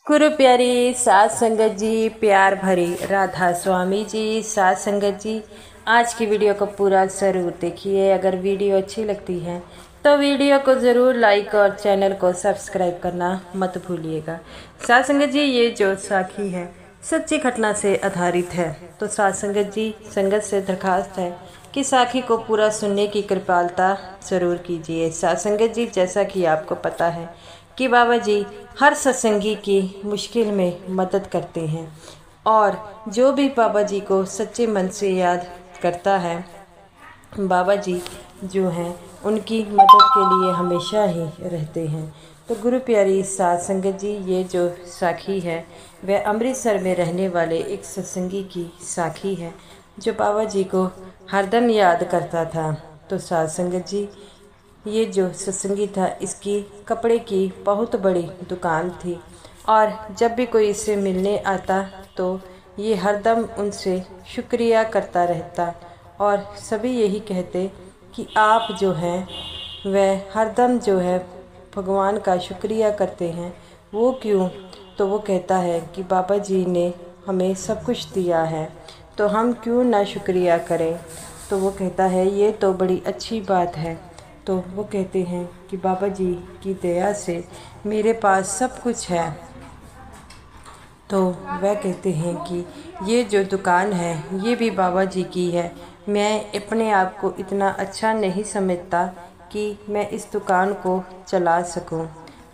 गुरु प्यारी सात संगत जी, प्यार भरी राधा स्वामी जी, सात संगत जी, आज की वीडियो को पूरा ज़रूर देखिए। अगर वीडियो अच्छी लगती है तो वीडियो को ज़रूर लाइक और चैनल को सब्सक्राइब करना मत भूलिएगा। सात संगत जी, ये जो साखी है सच्ची घटना से आधारित है। तो सात संगत जी, संगत से दरखास्त है कि साखी को पूरा सुनने की कृपालता ज़रूर कीजिए। सात संगत जी, जैसा कि आपको पता है कि बाबा जी हर सत्संगी की मुश्किल में मदद करते हैं और जो भी बाबा जी को सच्चे मन से याद करता है, बाबा जी जो हैं उनकी मदद के लिए हमेशा ही रहते हैं। तो गुरु प्यारी सात संगत जी, ये जो साखी है वह अमृतसर में रहने वाले एक सत्संगी की साखी है जो बाबा जी को हरदम याद करता था। तो सात संगत जी, ये जो सत्संगी था इसकी कपड़े की बहुत बड़ी दुकान थी और जब भी कोई इससे मिलने आता तो ये हरदम उनसे शुक्रिया करता रहता और सभी यही कहते कि आप जो हैं वह हरदम जो है भगवान का शुक्रिया करते हैं। वो क्यों? तो वो कहता है कि बाबा जी ने हमें सब कुछ दिया है तो हम क्यों ना शुक्रिया करें। तो वो कहता है ये तो बड़ी अच्छी बात है। तो वो कहते हैं कि बाबा जी की दया से मेरे पास सब कुछ है। तो वह कहते हैं कि ये जो दुकान है ये भी बाबा जी की है। मैं अपने आप को इतना अच्छा नहीं समझता कि मैं इस दुकान को चला सकूं।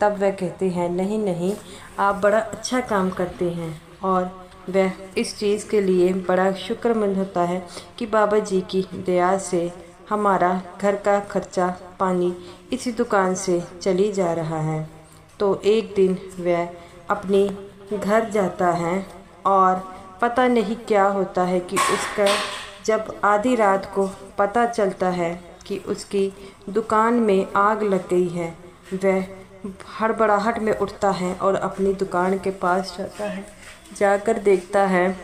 तब वह कहते हैं नहीं नहीं, आप बड़ा अच्छा काम करते हैं। और वह इस चीज़ के लिए बड़ा शुक्रमंद होता है कि बाबा जी की दया से हमारा घर का खर्चा पानी इसी दुकान से चली जा रहा है। तो एक दिन वह अपनी घर जाता है और पता नहीं क्या होता है कि उसका जब आधी रात को पता चलता है कि उसकी दुकान में आग लग गई है, वह हड़बड़ाहट में उठता है और अपनी दुकान के पास जाता है। जाकर देखता है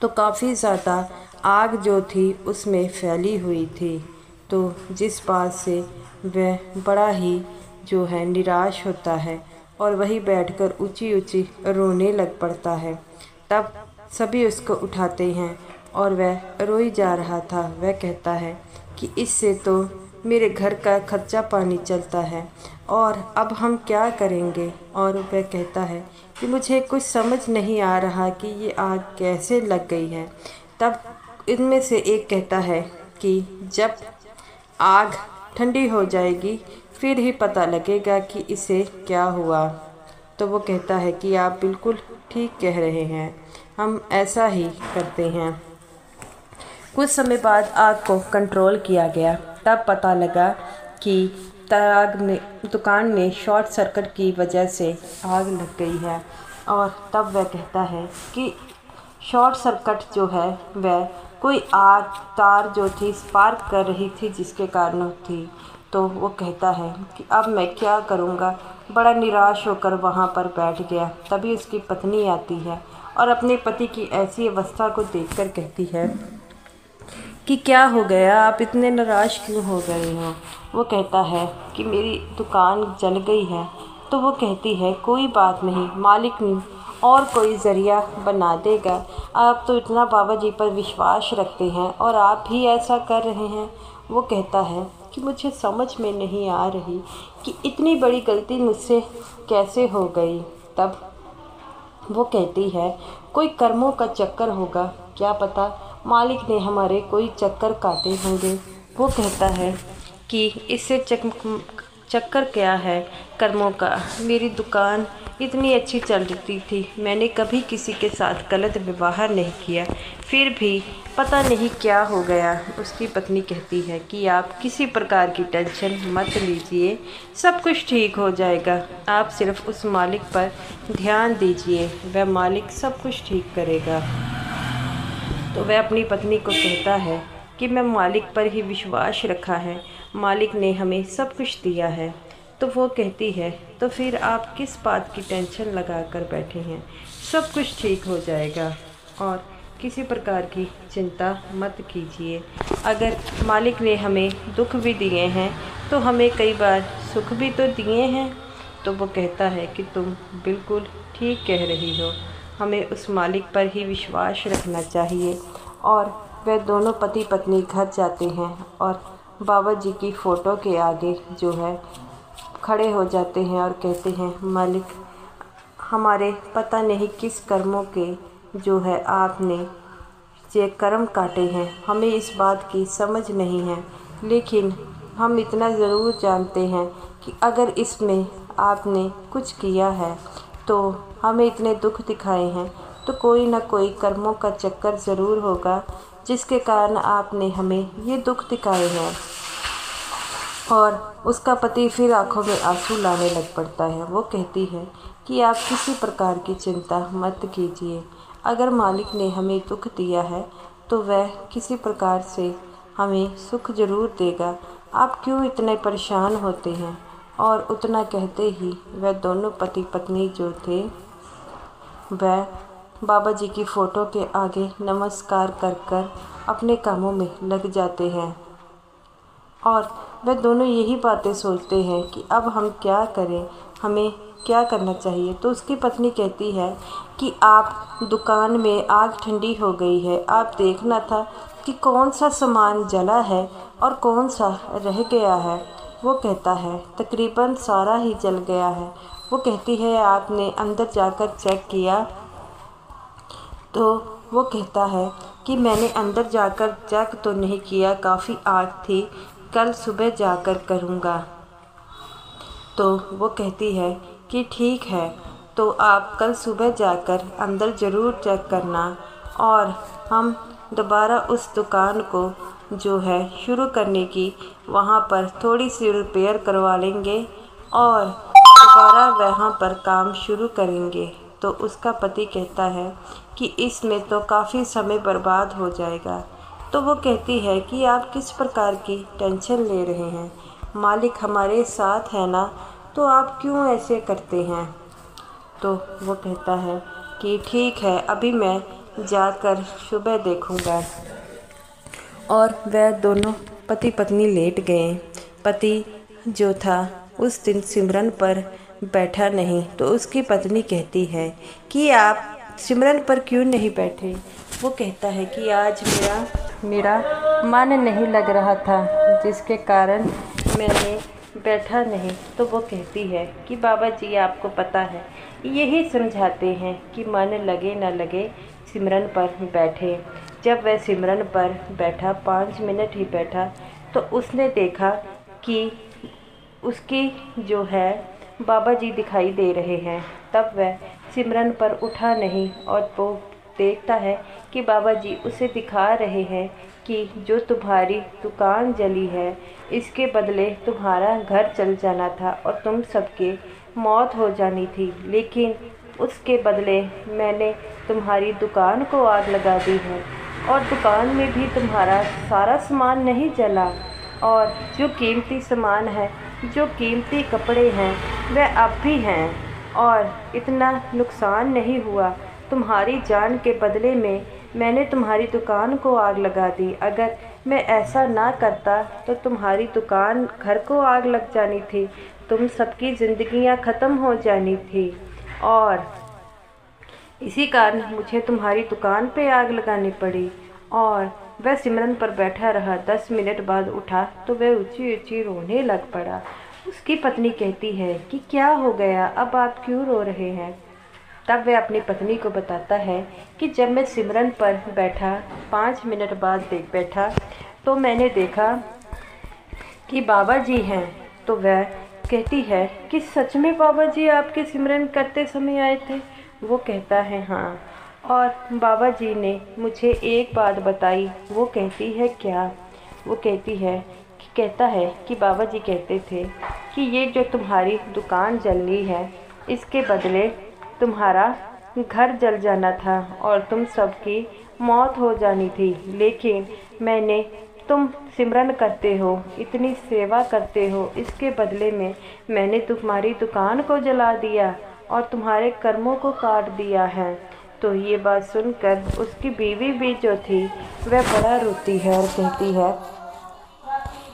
तो काफ़ी ज़्यादा आग जो थी उसमें फैली हुई थी। तो जिस बात से वह बड़ा ही जो है निराश होता है और वहीं बैठकर ऊंची ऊंची रोने लग पड़ता है। तब सभी उसको उठाते हैं और वह रोई जा रहा था। वह कहता है कि इससे तो मेरे घर का खर्चा पानी चलता है और अब हम क्या करेंगे। और वह कहता है कि मुझे कुछ समझ नहीं आ रहा कि ये आग कैसे लग गई है। तब इनमें से एक कहता है कि जब आग ठंडी हो जाएगी फिर ही पता लगेगा कि इसे क्या हुआ। तो वो कहता है कि आप बिल्कुल ठीक कह रहे हैं, हम ऐसा ही करते हैं। कुछ समय बाद आग को कंट्रोल किया गया। तब पता लगा कि आग में दुकान में शॉर्ट सर्किट की वजह से आग लग गई है। और तब वह कहता है कि शॉर्ट सर्किट जो है वह कोई आग तार जो थी स्पार्क कर रही थी जिसके कारण थी। तो वो कहता है कि अब मैं क्या करूँगा। बड़ा निराश होकर वहाँ पर बैठ गया। तभी उसकी पत्नी आती है और अपने पति की ऐसी अवस्था को देखकर कहती है कि क्या हो गया, आप इतने निराश क्यों हो गए हो। वो कहता है कि मेरी दुकान जल गई है। तो वो कहती है कोई बात नहीं, मालिक ने और कोई ज़रिया बना देगा। आप तो इतना बाबा जी पर विश्वास रखते हैं और आप भी ऐसा कर रहे हैं। वो कहता है कि मुझे समझ में नहीं आ रही कि इतनी बड़ी गलती मुझसे कैसे हो गई। तब वो कहती है कोई कर्मों का चक्कर होगा, क्या पता मालिक ने हमारे कोई चक्कर काटे होंगे। वो कहता है कि इससे चक्कर क्या है कर्मों का। मेरी दुकान इतनी अच्छी चल रही थी, मैंने कभी किसी के साथ गलत व्यवहार नहीं किया, फिर भी पता नहीं क्या हो गया। उसकी पत्नी कहती है कि आप किसी प्रकार की टेंशन मत लीजिए, सब कुछ ठीक हो जाएगा। आप सिर्फ उस मालिक पर ध्यान दीजिए, वह मालिक सब कुछ ठीक करेगा। तो वह अपनी पत्नी को कहता है कि मैं मालिक पर ही विश्वास रखा है, मालिक ने हमें सब कुछ दिया है। तो वो कहती है तो फिर आप किस बात की टेंशन लगा कर बैठे हैं, सब कुछ ठीक हो जाएगा और किसी प्रकार की चिंता मत कीजिए। अगर मालिक ने हमें दुख भी दिए हैं तो हमें कई बार सुख भी तो दिए हैं। तो वो कहता है कि तुम बिल्कुल ठीक कह रही हो, हमें उस मालिक पर ही विश्वास रखना चाहिए। और वे दोनों पति पत्नी घर जाते हैं और बाबा जी की फ़ोटो के आगे जो है खड़े हो जाते हैं और कहते हैं, मालिक, हमारे पता नहीं किस कर्मों के जो है आपने ये कर्म काटे हैं, हमें इस बात की समझ नहीं है, लेकिन हम इतना ज़रूर जानते हैं कि अगर इसमें आपने कुछ किया है तो हमें इतने दुख दिखाए हैं, तो कोई ना कोई कर्मों का चक्कर ज़रूर होगा जिसके कारण आपने हमें ये दुख दिखाए हैं। और उसका पति फिर आंखों में आंसू लाने लग पड़ता है। वो कहती है कि आप किसी प्रकार की चिंता मत कीजिए, अगर मालिक ने हमें दुख दिया है तो वह किसी प्रकार से हमें सुख ज़रूर देगा, आप क्यों इतने परेशान होते हैं। और उतना कहते ही वह दोनों पति पत्नी जो थे वह बाबा जी की फ़ोटो के आगे नमस्कार कर कर अपने कामों में लग जाते हैं। और वह दोनों यही बातें सोचते हैं कि अब हम क्या करें, हमें क्या करना चाहिए। तो उसकी पत्नी कहती है कि आप दुकान में आग ठंडी हो गई है, आप देखना था कि कौन सा सामान जला है और कौन सा रह गया है। वो कहता है तकरीबन सारा ही जल गया है। वो कहती है आपने अंदर जाकर चेक किया? तो वो कहता है कि मैंने अंदर जाकर चेक तो नहीं किया, काफ़ी आग थी, कल सुबह जाकर करूँगा। तो वो कहती है कि ठीक है, तो आप कल सुबह जाकर अंदर ज़रूर चेक करना और हम दोबारा उस दुकान को जो है शुरू करने की वहाँ पर थोड़ी सी रिपेयर करवा लेंगे और दोबारा वहाँ पर काम शुरू करेंगे। तो उसका पति कहता है कि इसमें तो काफ़ी समय बर्बाद हो जाएगा। तो वो कहती है कि आप किस प्रकार की टेंशन ले रहे हैं, मालिक हमारे साथ है ना, तो आप क्यों ऐसे करते हैं। तो वो कहता है कि ठीक है, अभी मैं जाकर सुबह देखूंगा। और वह दोनों पति पत्नी लेट गए। पति जो था उस दिन सिमरन पर बैठा नहीं, तो उसकी पत्नी कहती है कि आप सिमरन पर क्यों नहीं बैठे। वो कहता है कि आज मेरा मन नहीं लग रहा था, जिसके कारण मैंने बैठा नहीं। तो वो कहती है कि बाबा जी आपको पता है, यही समझाते हैं कि मन लगे न लगे सिमरन पर बैठे। जब वह सिमरन पर बैठा 5 मिनट ही बैठा, तो उसने देखा कि उसकी जो है बाबा जी दिखाई दे रहे हैं। तब वह सिमरन पर उठा नहीं और वो देखता है कि बाबा जी उसे दिखा रहे हैं कि जो तुम्हारी दुकान जली है, इसके बदले तुम्हारा घर जल जाना था और तुम सबके मौत हो जानी थी, लेकिन उसके बदले मैंने तुम्हारी दुकान को आग लगा दी है और दुकान में भी तुम्हारा सारा सामान नहीं जला, और जो कीमती सामान है, जो कीमती कपड़े हैं, वह अब भी हैं और इतना नुकसान नहीं हुआ। तुम्हारी जान के बदले में मैंने तुम्हारी दुकान को आग लगा दी। अगर मैं ऐसा ना करता तो तुम्हारी दुकान घर को आग लग जानी थी, तुम सबकी ज़िंदगियां ख़त्म हो जानी थी, और इसी कारण मुझे तुम्हारी दुकान पे आग लगानी पड़ी। और वह सिमरन पर बैठा रहा। 10 मिनट बाद उठा तो वह ऊंची ऊंची रोने लग पड़ा। उसकी पत्नी कहती है कि क्या हो गया, अब आप क्यों रो रहे हैं। तब वह अपनी पत्नी को बताता है कि जब मैं सिमरन पर बैठा 5 मिनट बाद बैठा तो मैंने देखा कि बाबा जी हैं। तो वह कहती है कि सच में बाबा जी आपके सिमरन करते समय आए थे। वो कहता है हाँ, और बाबा जी ने मुझे एक बात बताई। वो कहती है क्या। वो कहता है कि बाबा जी कहते थे कि ये जो तुम्हारी दुकान जलनी है, इसके बदले तुम्हारा घर जल जाना था और तुम सबकी मौत हो जानी थी, लेकिन मैंने, तुम सिमरन करते हो, इतनी सेवा करते हो, इसके बदले में मैंने तुम्हारी दुकान को जला दिया और तुम्हारे कर्मों को काट दिया है। तो ये बात सुनकर उसकी बीवी भी जो थी वह बड़ा रोती है और कहती है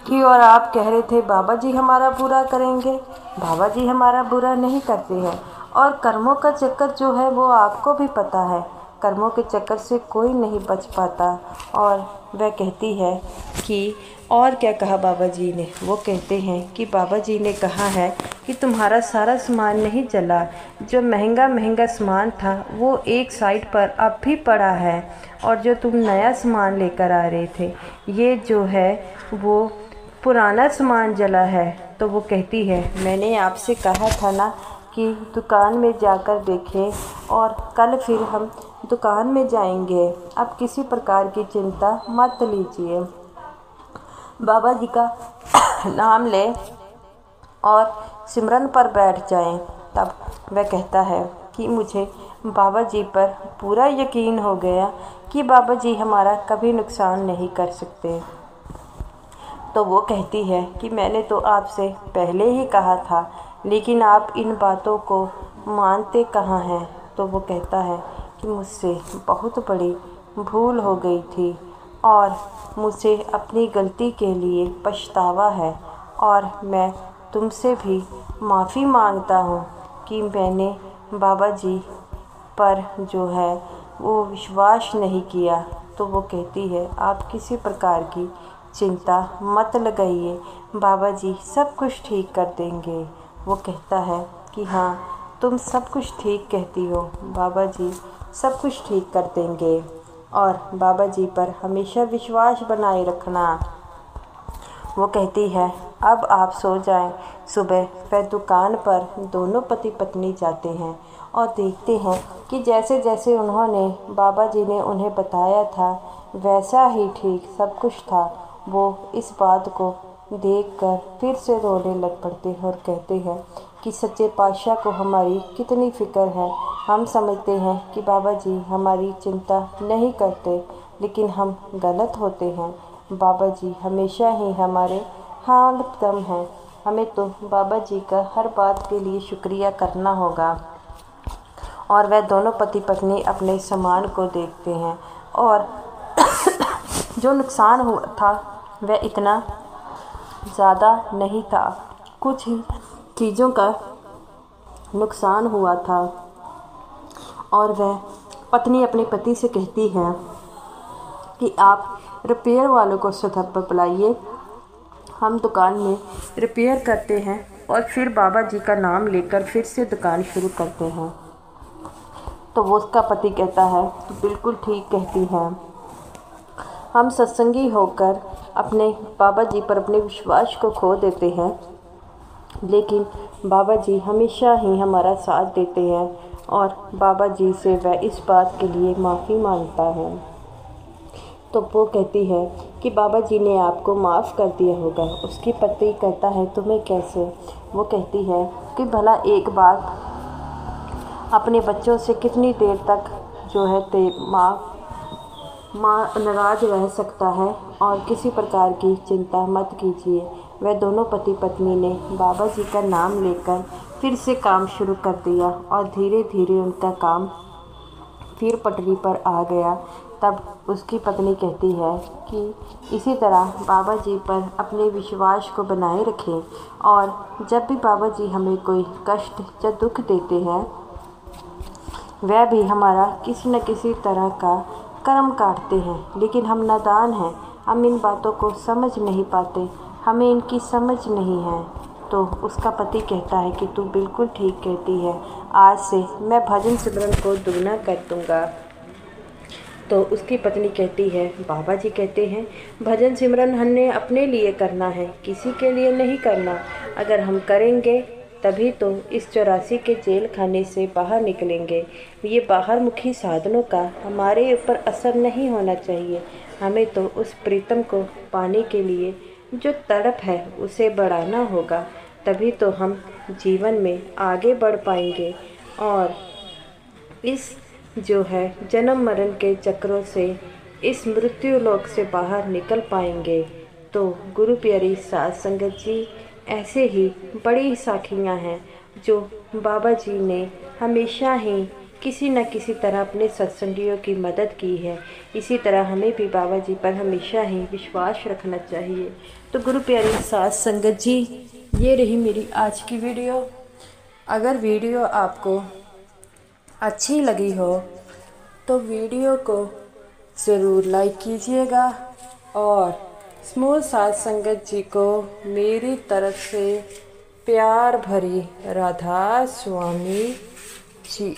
कि और आप कह रहे थे बाबा जी हमारा बुरा करेंगे, बाबा जी हमारा बुरा नहीं करते हैं और कर्मों का चक्कर जो है वो आपको भी पता है, कर्मों के चक्कर से कोई नहीं बच पाता। और वह कहती है कि और क्या कहा बाबा जी ने। वो कहते हैं कि बाबा जी ने कहा है कि तुम्हारा सारा सामान नहीं चला, जो महंगा महंगा सामान था वो एक साइड पर अब भी पड़ा है, और जो तुम नया सामान लेकर आ रहे थे ये जो है वो पुराना सामान जला है। तो वो कहती है मैंने आपसे कहा था ना कि दुकान में जाकर देखें, और कल फिर हम दुकान में जाएंगे, अब किसी प्रकार की चिंता मत लीजिए, बाबा जी का नाम लें और सिमरन पर बैठ जाएं। तब वह कहता है कि मुझे बाबा जी पर पूरा यकीन हो गया कि बाबा जी हमारा कभी नुकसान नहीं कर सकते। तो वो कहती है कि मैंने तो आपसे पहले ही कहा था, लेकिन आप इन बातों को मानते कहाँ हैं। तो वो कहता है कि मुझसे बहुत बड़ी भूल हो गई थी और मुझे अपनी गलती के लिए पछतावा है, और मैं तुमसे भी माफ़ी मांगता हूँ कि मैंने बाबा जी पर जो है वो विश्वास नहीं किया। तो वो कहती है आप किसी प्रकार की चिंता मत लगाइए, बाबा जी सब कुछ ठीक कर देंगे। वो कहता है कि हाँ तुम सब कुछ ठीक कहती हो, बाबा जी सब कुछ ठीक कर देंगे, और बाबा जी पर हमेशा विश्वास बनाए रखना। वो कहती है अब आप सो जाएं। सुबह वह दुकान पर दोनों पति पत्नी जाते हैं और देखते हैं कि जैसे जैसे उन्होंने बाबा जी ने उन्हें बताया था वैसा ही ठीक सब कुछ था। वो इस बात को देखकर फिर से रोने लग पड़ते हैं और कहते हैं कि सच्चे पातशाह को हमारी कितनी फ़िक्र है। हम समझते हैं कि बाबा जी हमारी चिंता नहीं करते, लेकिन हम गलत होते हैं। बाबा जी हमेशा ही हमारे हाथ दम हैं। हमें तो बाबा जी का हर बात के लिए शुक्रिया करना होगा। और वह दोनों पति पत्नी अपने सामान को देखते हैं, और जो नुकसान हुआ था वह इतना ज़्यादा नहीं था, कुछ ही चीज़ों का नुकसान हुआ था। और वह पत्नी अपने पति से कहती है कि आप रिपेयर वालों को सतह पर बुलाइए, हम दुकान में रिपेयर करते हैं और फिर बाबा जी का नाम लेकर फिर से दुकान शुरू करते हैं। तो वो उसका पति कहता है तो बिल्कुल ठीक कहती है, हम सत्संगी होकर अपने बाबा जी पर अपने विश्वास को खो देते हैं, लेकिन बाबा जी हमेशा ही हमारा साथ देते हैं, और बाबा जी से वह इस बात के लिए माफ़ी मांगता है। तो वो कहती है कि बाबा जी ने आपको माफ़ कर दिया होगा। उसकी पति कहता है तुम्हें कैसे। वो कहती है कि भला एक बात अपने बच्चों से कितनी देर तक जो है माँ नाराज़ रह सकता है, और किसी प्रकार की चिंता मत कीजिए। वह दोनों पति पत्नी ने बाबा जी का नाम लेकर फिर से काम शुरू कर दिया, और धीरे धीरे उनका काम फिर पटरी पर आ गया। तब उसकी पत्नी कहती है कि इसी तरह बाबा जी पर अपने विश्वास को बनाए रखें, और जब भी बाबा जी हमें कोई कष्ट या दुख देते हैं वह भी हमारा किसी न किसी तरह का कर्म काटते हैं, लेकिन हम नादान हैं, हम इन बातों को समझ नहीं पाते, हमें इनकी समझ नहीं है। तो उसका पति कहता है कि तू बिल्कुल ठीक कहती है, आज से मैं भजन सिमरन को दुगना कर दूँगा। तो उसकी पत्नी कहती है बाबा जी कहते हैं भजन सिमरन हमने अपने लिए करना है, किसी के लिए नहीं करना। अगर हम करेंगे तभी तो इस 84 के जेल खाने से बाहर निकलेंगे। ये बाहर मुखी साधनों का हमारे ऊपर असर नहीं होना चाहिए। हमें तो उस प्रीतम को पाने के लिए जो तड़प है उसे बढ़ाना होगा, तभी तो हम जीवन में आगे बढ़ पाएंगे और इस जो है जन्म मरण के चक्रों से, इस मृत्यु लोक से बाहर निकल पाएंगे। तो गुरु प्यारी साध संगत जी, ऐसे ही बड़ी साखियाँ हैं जो बाबा जी ने हमेशा ही किसी न किसी तरह अपने सत्संगियों की मदद की है। इसी तरह हमें भी बाबा जी पर हमेशा ही विश्वास रखना चाहिए। तो गुरु प्यारी साध संगत जी, ये रही मेरी आज की वीडियो। अगर वीडियो आपको अच्छी लगी हो तो वीडियो को ज़रूर लाइक कीजिएगा और स्मूल साध संगत जी को मेरी तरफ से प्यार भरी राधा स्वामी जी।